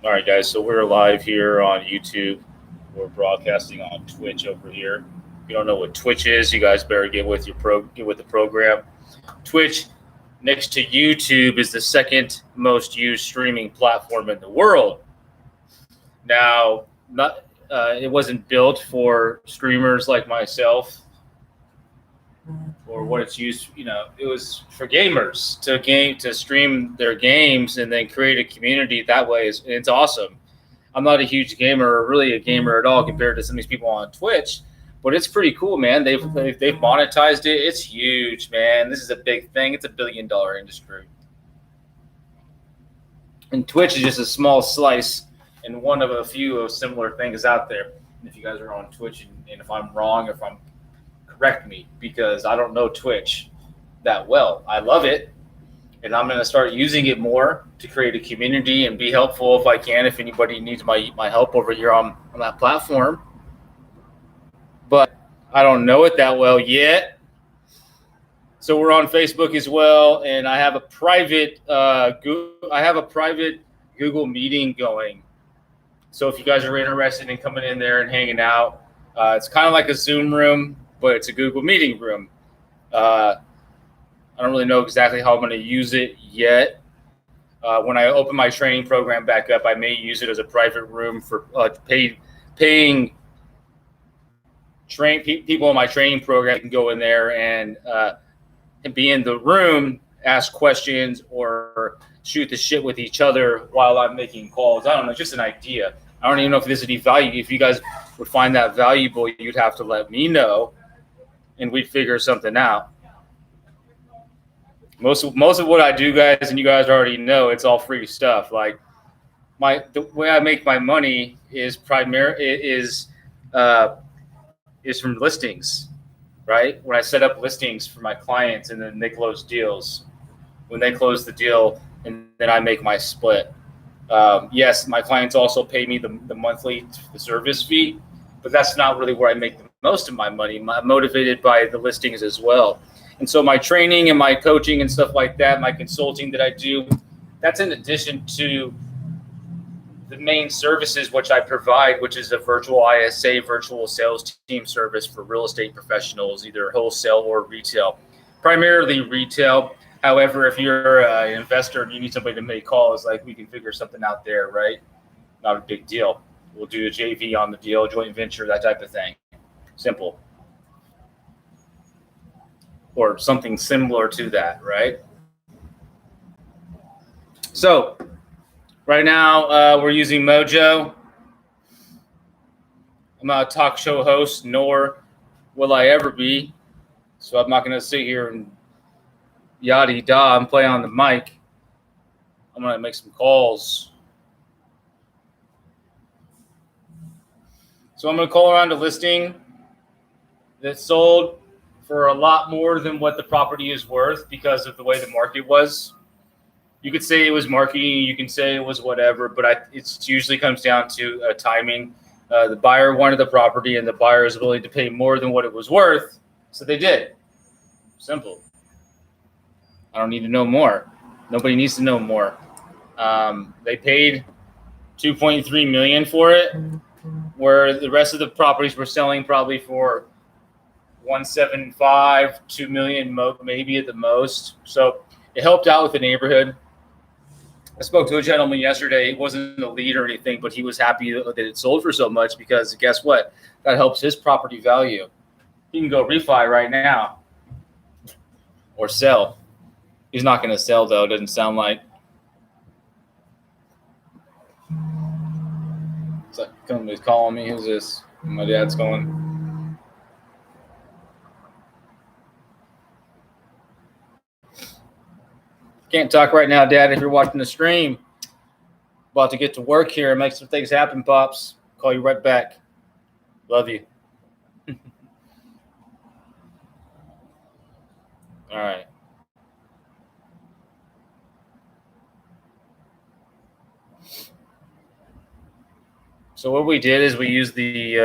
All right, guys. So we're live here on YouTube. We're broadcasting on Twitch over here. If you don't know what Twitch is, you guys better get with the program. Twitch, next to YouTube, is the second most used streaming platform in the world. Now, not it wasn't built for streamers like myself or what it's used. It was for gamers to stream their games and then create a community that way. It's awesome. I'm not a huge gamer or really a gamer at all compared to some of these people on Twitch, but it's pretty cool, man. They've monetized it. It's huge, man. This is a big thing. It's $1 billion industry, and Twitch is just a small slice and one of a few of similar things out there. And if you guys are on Twitch, and if I'm wrong, if I'm correct me, because I don't know Twitch that well. I love it, and I'm going to start using it more to create a community and be helpful if I can. If anybody needs my help over here on that platform, but I don't know it that well yet. So we're on Facebook as well, and I have a private Google meeting going. So if you guys are interested in coming in there and hanging out, it's kind of like a Zoom room, but it's a Google meeting room. I don't really know exactly how I'm going to use it yet. When I open my training program back up, I may use it as a private room for paying people in my training program can go in there and be in the room, ask questions, or shoot the shit with each other while I'm making calls. I don't know, just an idea. I don't even know if there's any value. If you guys would find that valuable, you'd have to let me know, and we'd figure something out. Most of what I do, guys, and you guys already know, it's all free stuff. Like the way I make my money is from listings, right? When I set up listings for my clients and then they close deals. When they close the deal, and then I make my split. Yes, my clients also pay me the monthly the service fee, but that's not really where I make the most of my money. I'm motivated by the listings as well. And so my training and my coaching and stuff like that, my consulting that I do, that's in addition to the main services which I provide, which is a virtual ISA, virtual sales team service for real estate professionals, either wholesale or retail, primarily retail. However, if you're an investor and you need somebody to make calls, like we can figure something out there, right? Not a big deal. We'll do a JV on the deal, joint venture, that type of thing. Simple. Or something similar to that, right? So right now we're using Mojo. I'm not a talk show host, nor will I ever be. So I'm not going to sit here and yada da and play on the mic. I'm going to make some calls. So I'm going to call around a listing that sold for a lot more than what the property is worth because of the way the market was. You could say it was marketing, you can say it was whatever, but it usually comes down to timing. The buyer wanted the property, and the buyer is willing to pay more than what it was worth, so they did. Simple. I don't need to know more. Nobody needs to know more. They paid $2.3 million for it, where the rest of the properties were selling probably for $1.75, $2 million, maybe at the most. So it helped out with the neighborhood. I spoke to a gentleman yesterday. He wasn't a lead or anything, but he was happy that it sold for so much because guess what? That helps his property value. He can go refi right now or sell. He's not going to sell, though. Doesn't sound like. Somebody's calling me. Who's this? My dad's calling. Can't talk right now, Dad, if you're watching the stream. About to get to work here and make some things happen, Pops. Call you right back. Love you. All right. So what we did is we used the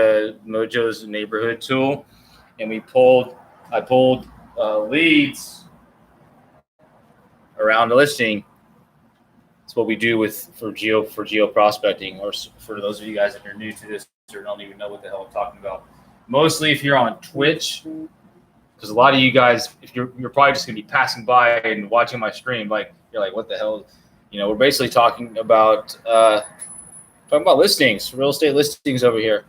Mojo's neighborhood tool, and I pulled leads around the listing. It's It's what we do for geo prospecting, or for those of you guys that are new to this or don't even know what the hell I'm talking about. Mostly if you're on Twitch, because a lot of you guys, if you're probably just gonna be passing by and watching my stream, like you're like, what the hell? We're basically talking about listings, real estate listings over here.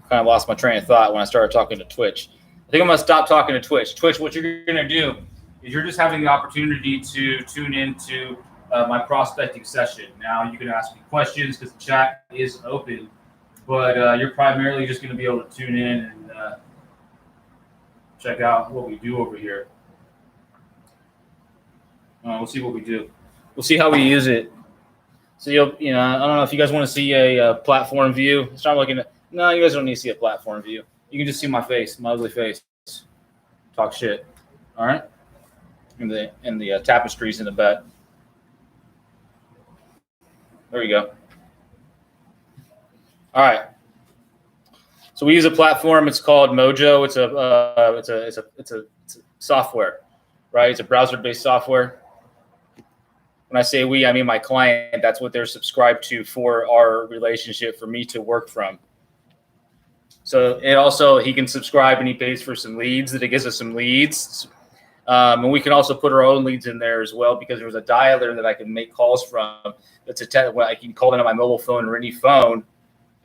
Kind of lost my train of thought when I started talking to Twitch. I think I'm gonna stop talking to Twitch. Twitch, what you're gonna do is you're just having the opportunity to tune into my prospecting session. Now you can ask me questions because the chat is open, but you're primarily just gonna be able to tune in and check out what we do over here. We'll see what we do. We'll see how we use it. So I don't know if you guys want to see a platform view. Start looking at. No, you guys don't need to see a platform view. You can just see my face, my ugly face. Talk shit. All right. And the tapestries in the back. There you go. All right. So we use a platform. It's called Mojo. It's a software, right? It's a browser-based software. When I say we, I mean my client. That's what they're subscribed to for our relationship, for me to work from. So he can subscribe and he pays for some leads. That it gives us some leads, and we can also put our own leads in there as well, because there's a dialer that I can make calls from. I can call in on my mobile phone or any phone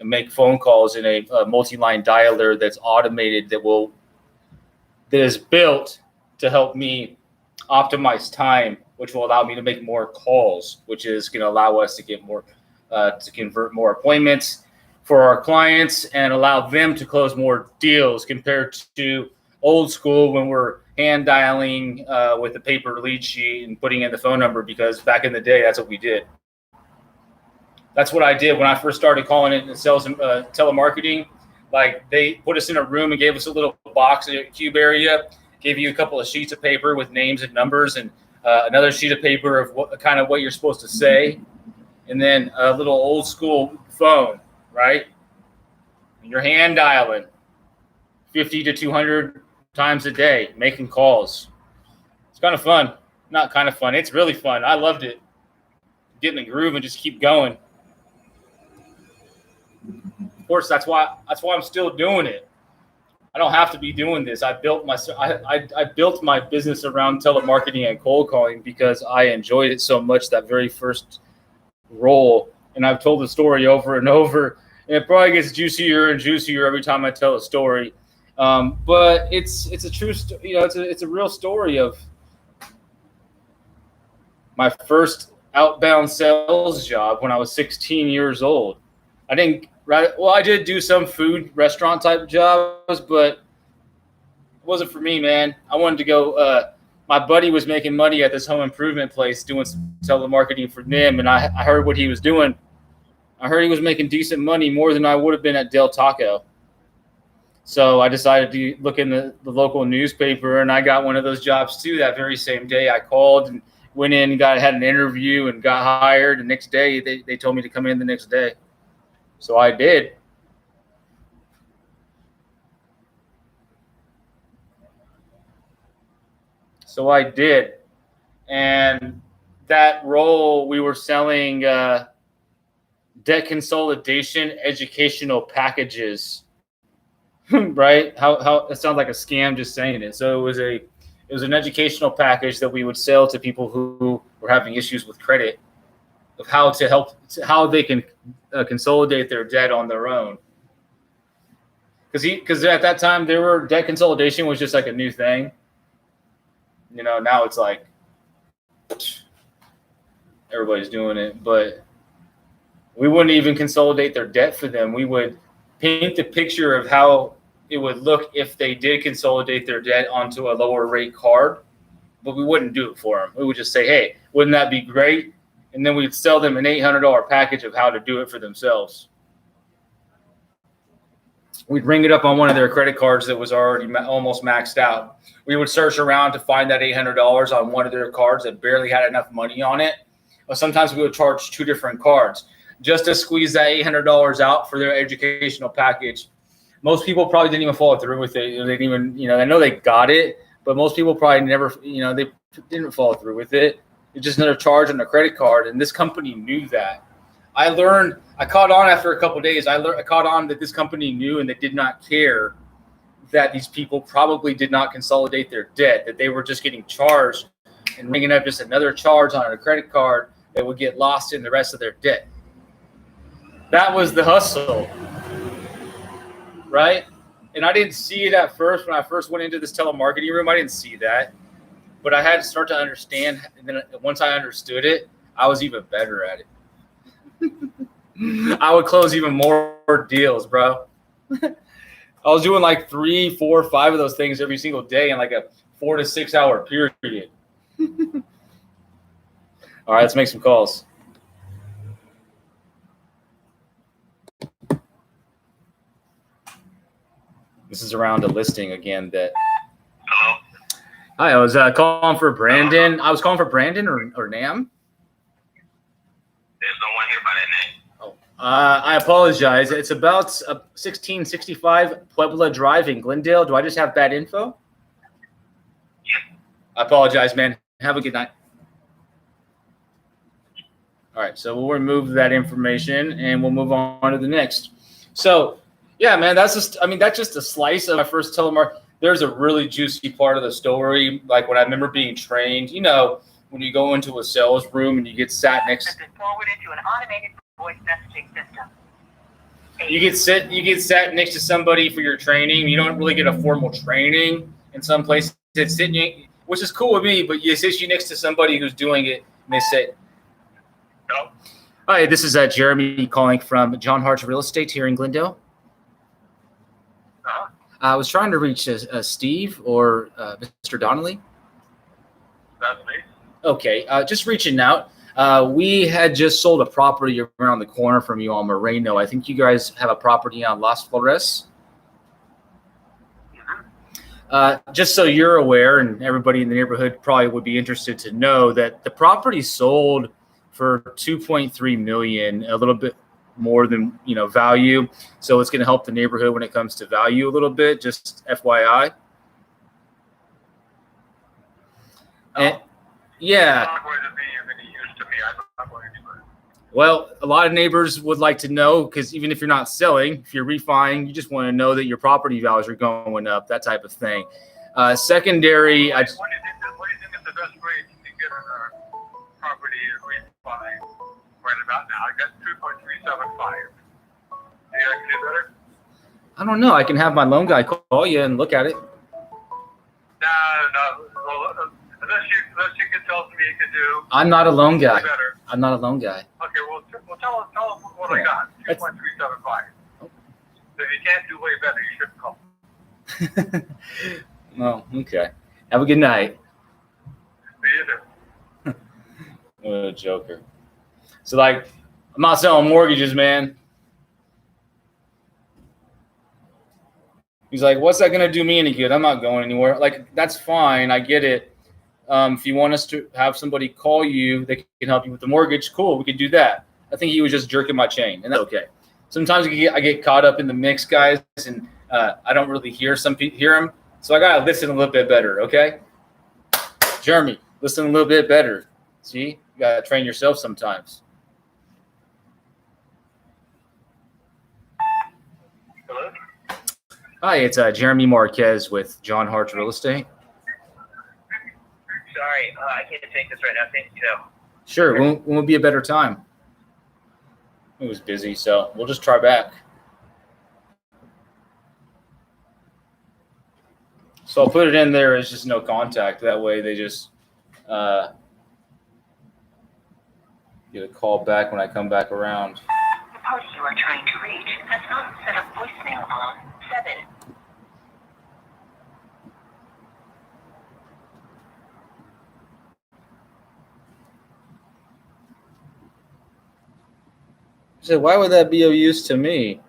and make phone calls in a multi-line dialer that's automated, that is built to help me optimize time, which will allow me to make more calls, which is going to allow us to get more, to convert more appointments for our clients and allow them to close more deals, compared to old school when we're hand dialing with a paper lead sheet and putting in the phone number, because back in the day, that's what we did. That's what I did when I first started calling it and sales and telemarketing. Like, they put us in a room and gave us a little box, a cube area, gave you a couple of sheets of paper with names and numbers, and another sheet of paper of what you're supposed to say, and then a little old school phone, right? And you're hand dialing 50 to 200 times a day, making calls. It's kind of fun. Not kind of fun. It's really fun. I loved it. Get in the groove and just keep going. Of course, that's why I'm still doing it. I don't have to be doing this. I built my business around telemarketing and cold calling because I enjoyed it so much, that very first role. And I've told the story over and over, and it probably gets juicier and juicier every time I tell a story. But it's a true, it's a real story of my first outbound sales job when I was 16 years old. I did do some food restaurant type jobs, but it wasn't for me, man. I wanted to go. My buddy was making money at this home improvement place doing some telemarketing for them, and I heard what he was doing. I heard he was making decent money, more than I would have been at Del Taco. So I decided to look in the local newspaper, and I got one of those jobs too. That very same day, I called and went in and had an interview and got hired. The next day, they told me to come in the next day. So I did. And that role, we were selling debt consolidation educational packages. Right? How it sounds like a scam just saying it. So it was an educational package that we would sell to people who were having issues with credit, of how they can consolidate their debt on their own. Because at that time, debt consolidation was just like a new thing. Now it's like everybody's doing it, but we wouldn't even consolidate their debt for them. We would paint the picture of how it would look if they did consolidate their debt onto a lower rate card, but we wouldn't do it for them. We would just say, hey, wouldn't that be great? And then we'd sell them an $800 package of how to do it for themselves. We'd ring it up on one of their credit cards that was already almost maxed out. We would search around to find that $800 on one of their cards that barely had enough money on it. Or sometimes we would charge two different cards just to squeeze that $800 out for their educational package. Most people probably didn't even follow through with it. They didn't even, I know they got it, but most people probably never, they didn't follow through with it. It's just another charge on a credit card, and this company knew that. I caught on after a couple of days. I caught on that this company knew and they did not care that these people probably did not consolidate their debt, that they were just getting charged and ringing up just another charge on a credit card that would get lost in the rest of their debt. That was the hustle, right? And I didn't see it at first when I first went into this telemarketing room. I didn't see that, but I had to start to understand. And then once I understood it, I was even better at it. I would close even more deals, bro. I was doing like 3, 4, 5 of those things every single day in like a 4 to 6 hour period. All right, let's make some calls. This is around a listing again that. Hello? Hi, I was calling for Brandon. I was calling for Brandon or Nam. There's no one here by that name. I apologize. It's about 1665 Puebla Drive in Glendale. Do I just have bad info? Yep. I apologize, man. Have a good night. All right, so we'll remove that information and we'll move on to the next. So, yeah, man, that's just a slice of my first telemarketing. There's a really juicy part of the story, like when I remember being trained. You know, when you go into a sales room and you get sat next. Has been forwarded to an automated voice messaging system. You get sat next to somebody for your training. You don't really get a formal training in some places. It's sitting, which is cool with me, but you sit you next to somebody who's doing it, and they say, Hello? "Hi, this is Jeremy calling from John Hart's Real Estate here in Glendale. Uh-huh. I was trying to reach Steve or Mr. Donnelly." That's me. Okay, just reaching out. We had just sold a property around the corner from you on Moreno. I think you guys have a property on Las Flores. Just so you're aware, and everybody in the neighborhood probably would be interested to know that the property sold for $2.3 million, a little bit more than value. So it's going to help the neighborhood when it comes to value a little bit. Just FYI. And, yeah. It's not going to be of any use to me. I'm not going anywhere. Well, a lot of neighbors would like to know, because even if you're not selling, if you're refining, you just want to know that your property values are going up, that type of thing. Secondary, What do you think is the best way to get a property refi right about now? I got 2.375. Do you like to do better? I don't know. I can have my loan guy call you and look at it. No. Well, unless you can tell me you can do. I'm not a loan guy. Better. I'm not a loan guy. Okay, well tell them what I got. 2.375. If you can't do way better, you shouldn't call. Oh, okay. Have a good night. See you there. What a joker. So, like, I'm not selling mortgages, man. He's like, what's that going to do me any good? I'm not going anywhere. Like, that's fine. I get it. If you want us to have somebody call you that can help you with the mortgage, cool, we could do that. I think he was just jerking my chain, and that's okay. Sometimes I get caught up in the mix, guys, and I don't really hear him. So I got to listen a little bit better, okay? Jeremy, listen a little bit better. See? You got to train yourself sometimes. Hello? Hi, it's Jeremy Marquez with John Hart's Real Estate. Sorry, I can't take this right now. Thank you, though. Sure, when would be a better time? It was busy, so we'll just try back. So I'll put it in there as just no contact. That way they just get a call back when I come back around. The party you are trying to reach has not set up voicemail on 7. I said, why would that be of use to me?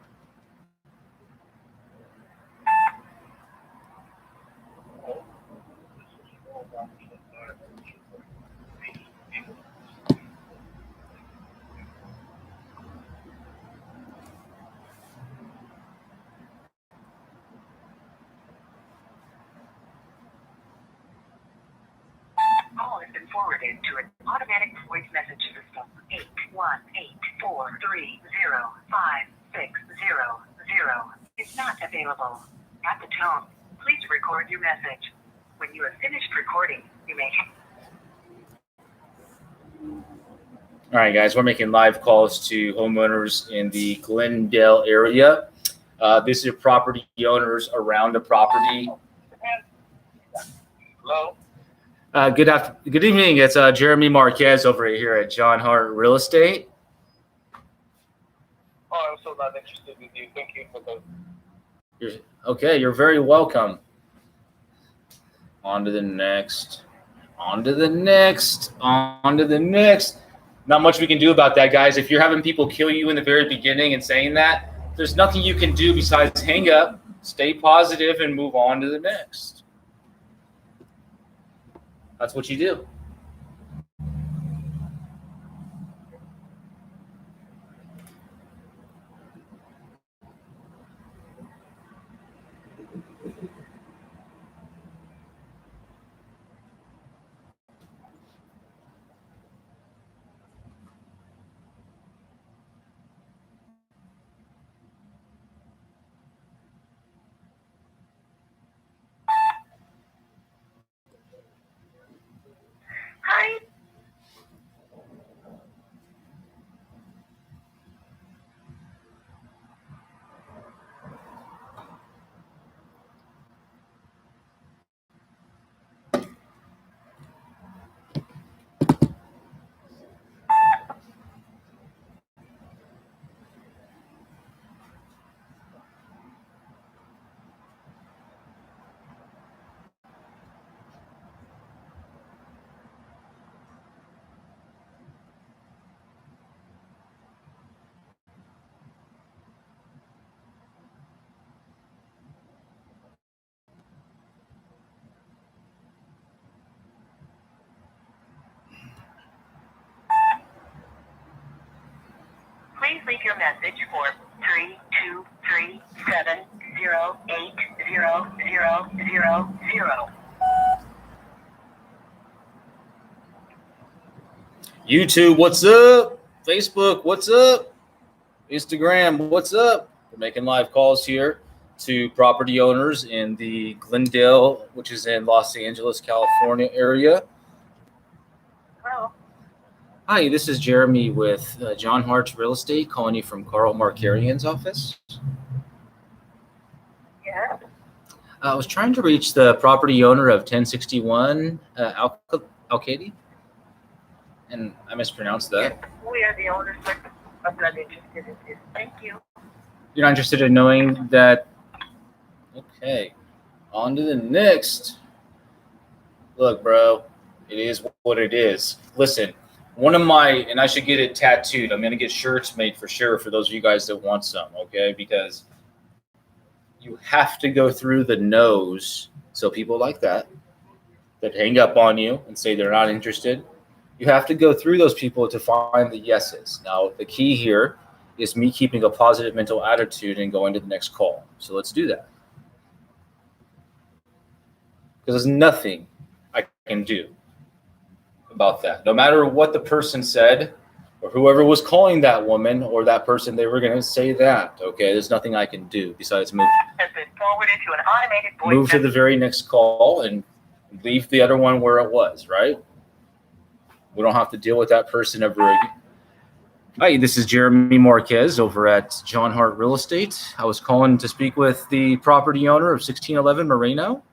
Call has been forwarded to an Automatic voice message system 81843056000 is not available. At the tone, please record your message. When you have finished recording, you may All right, guys, we're making live calls to homeowners in the Glendale area. This is property owners around the property. Hello? Good evening. It's Jeremy Marquez over here at John Hart Real Estate. Oh, I'm so not interested in you. Thank you for the... You're very welcome. On to the next. On to the next. On to the next. Not much we can do about that, guys. If you're having people kill you in the very beginning and saying that, there's nothing you can do besides hang up, stay positive, and move on to the next. That's what you do. Hi. Please leave your message for 32370800000. YouTube, what's up? Facebook, what's up? Instagram, what's up? We're making live calls here to property owners in the Glendale, which is in Los Angeles, California area. Hello. Hi, this is Jeremy with John Hart's Real Estate, calling you from Carl Marqueting's office. Yes. I was trying to reach the property owner of 1061 Alcady, and I mispronounced that. We are the owners, but I'm not interested in this. Thank you. You're not interested in knowing that? Okay, on to the next. Look, bro, it is what it is. Listen, one of my, and I should get it tattooed. I'm going to get shirts made for sure for those of you guys that want some, okay? Because you have to go through the no's. So people like that hang up on you and say they're not interested, you have to go through those people to find the yeses. Now, the key here is me keeping a positive mental attitude and going to the next call. So let's do that. Because there's nothing I can do about that. No matter what the person said or whoever was calling that woman or that person, they were going to say that. Okay, there's nothing I can do besides move. Has been forwarded to an automated voice Move to the very next call and leave the other one where it was, right? We don't have to deal with that person ever again. Hi, this is Jeremy Marquez over at John Hart Real Estate. I was calling to speak with the property owner of 1611 Moreno.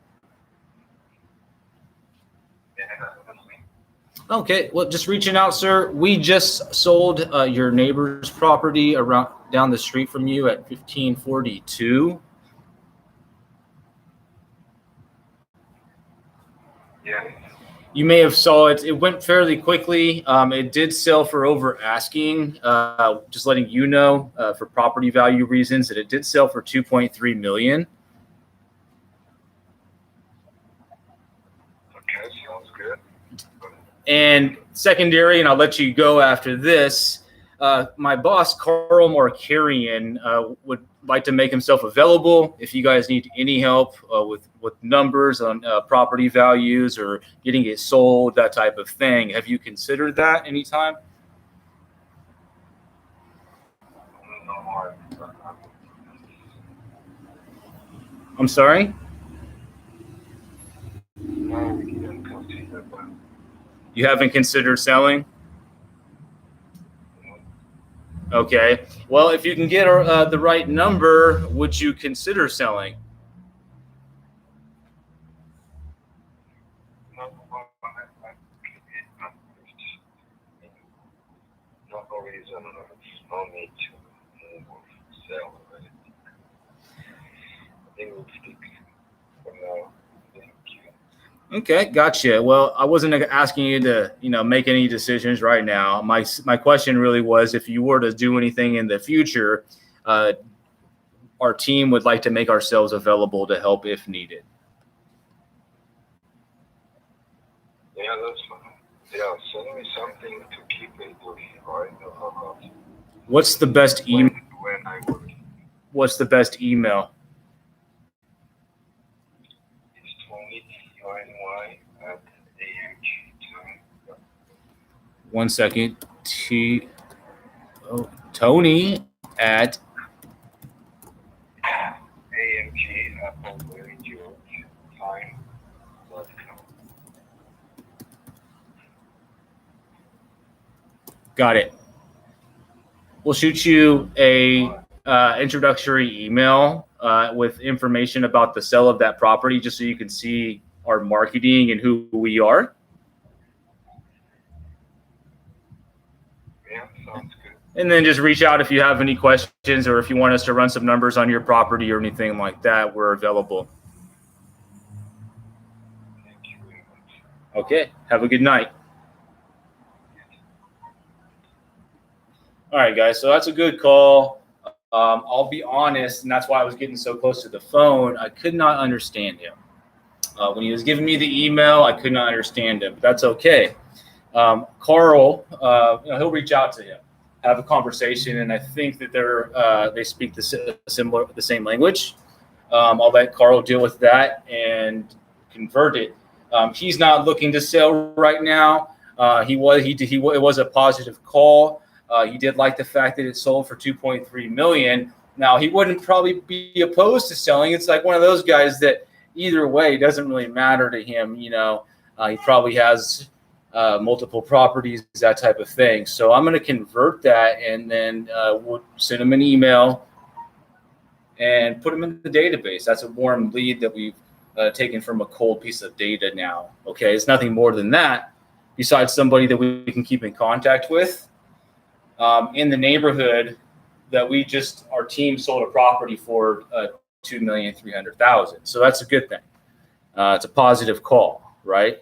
Okay, well, just reaching out, sir. We just sold your neighbor's property around down the street from you at 1542. Yeah. You may have saw it. It went fairly quickly. It did sell for over asking. Just letting you know for property value reasons that it did sell for $2.3 million. Okay, sounds good. And secondary, and I'll let you go after this. my boss, Carl Marqueting, would like to make himself available if you guys need any help with numbers on property values or getting it sold, that type of thing. Have you considered that anytime? I'm sorry? No, we didn't consider that. You haven't considered selling? Okay. Well, if you can get the right number, would you consider selling? No, no reason, no need to move or sell or anything. I think we'll stick for now. Thank you. Okay, gotcha. Well, I wasn't asking you to, make any decisions right now. My question really was, if you were to do anything in the future, our team would like to make ourselves available to help if needed. Yeah, that's fine. Yeah, send me something to keep it working, right? What's the best email? When I work. What's the best email? It's Tony, T-O-N-Y, at AMG. One second. Tony at AMG, Apple, Mary George, time.com. Got it. We'll shoot you a introductory email with information about the sale of that property, just so you can see our marketing and who we are. Yeah, sounds good. And then just reach out if you have any questions or if you want us to run some numbers on your property or anything like that. We're available. Thank you very much. Okay. Have a good night. All right, guys. So that's a good call. I'll be honest, and that's why I was getting so close to the phone. I could not understand him. When he was giving me the email, I could not understand him. But that's okay. Carl, he'll reach out to him, have a conversation, and I think that they speak the same language. I'll let Carl deal with that and convert it. He's not looking to sell right now. It was a positive call. He did like the fact that it sold for $2.3 million. Now, he wouldn't probably be opposed to selling. It's like one of those guys that either way, it doesn't really matter to him. He probably has multiple properties, that type of thing. So I'm going to convert that, and then we'll send him an email and put him in the database. That's a warm lead that we've taken from a cold piece of data now. Okay, it's nothing more than that, besides somebody that we can keep in contact with in the neighborhood that our team sold a property for $2,300,000. So that's a good thing. It's a positive call, right?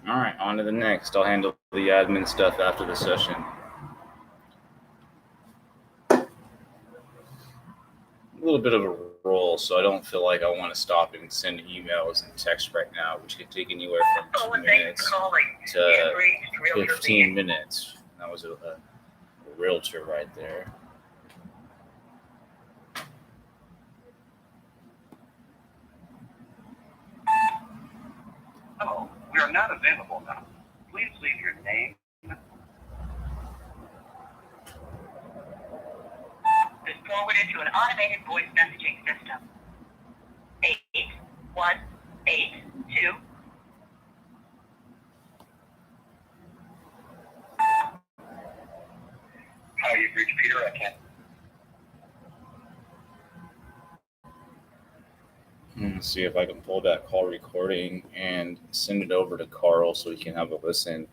All right, on to the next. I'll handle the admin stuff after the session. A little bit of a roll, so I don't feel like I want to stop and send emails and text right now, which could take anywhere from 2 minutes to 15 minutes. That was a realtor right there. Oh, we are not available now. Please leave your name. Is forwarded to an automated voice messaging system. 8182. Hi, you've reached Peter. I can't. Let's see if I can pull that call recording and send it over to Carl so he can have a listen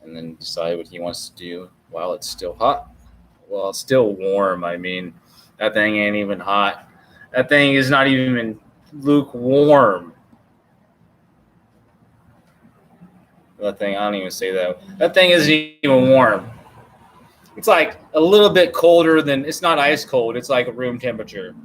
and then decide what he wants to do while it's still hot. Well, it's still warm. I mean, that thing ain't even hot. That thing is not even lukewarm. That thing, I don't even say that. That thing isn't even warm. It's like a little bit colder than, it's not ice cold. It's like room temperature.